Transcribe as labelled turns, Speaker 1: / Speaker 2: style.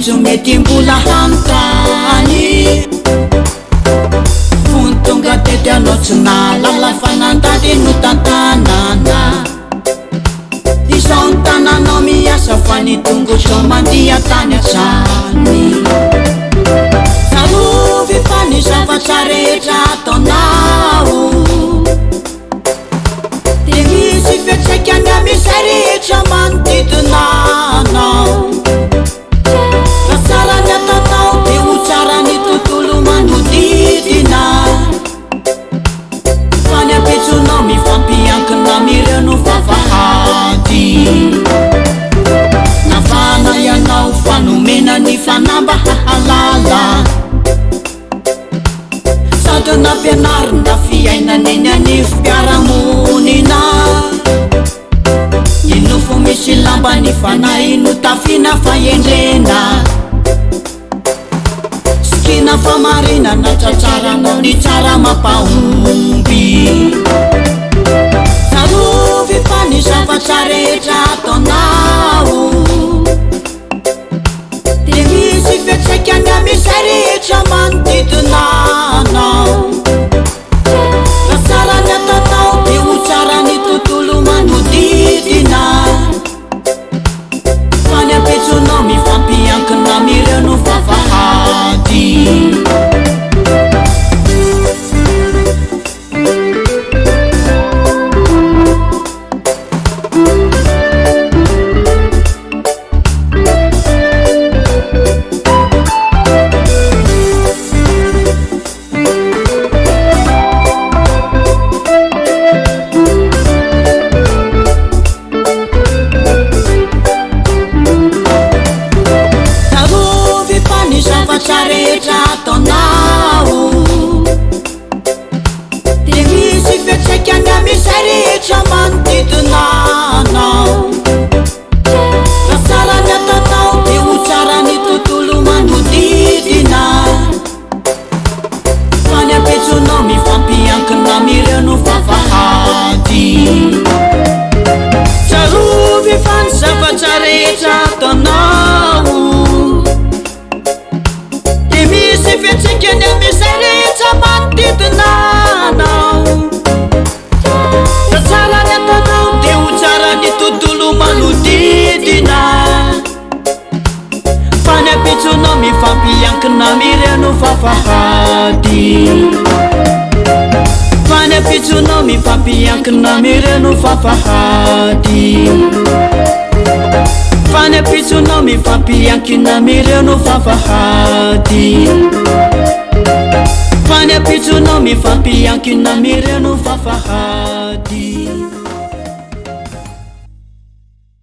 Speaker 1: indro mety mbola hanontany fony tonga tety anao tsy nalala fa nandady no tantanana izao ny tananao miasa fa ny tongo zao mandia tany atrany sarovy fa ny zavatra rehetra ataonao de misy fiatsaikany amizay rehetra manodidinanao raha tsara ny ataonao de ho tsara ny tontolo manodidina fa ny ampitsonao mifampiankina mireo no vavahady navana ianao fanomena ny fanamba hahalala sady nampianarina fiainaneny anifo mpiaramonina inofo misy lamba ny fanahy no tafina fahendrena sikina famarina na tsatsaranao ny tsara mampahomby sarovy fa ny zavatra rehetra ataonao de misy fiatsaikany amizay rehetra manodidinanao raha tsara ny ataonao de ho tsara ny tontolo manodidina fa ny ampitsonao mifampiankina mireo no vavahady rehetra ataonao de misy fiatsaikany amizay rehetra manodidinanao raha tsara ny ataonao de ho tsara ny tontolo manodidina fa ny ampitsonao mifampiankina mireo no vavahady sarovy fa ny zavatra rehetra ataonao fiatsaikany amizay rehetra manodidinanao raha tsara ny ataonao de ho tsara ny tontolo manodidina fa ny ampitsonao mifampiankina mireo no vavahady fa ny ampitsonao mifampiankina mireo no vavahady fa ny ampitsonao mifampiankina mireo no vavahady fa ny ampitsonao mifampiankina mireo no vavahady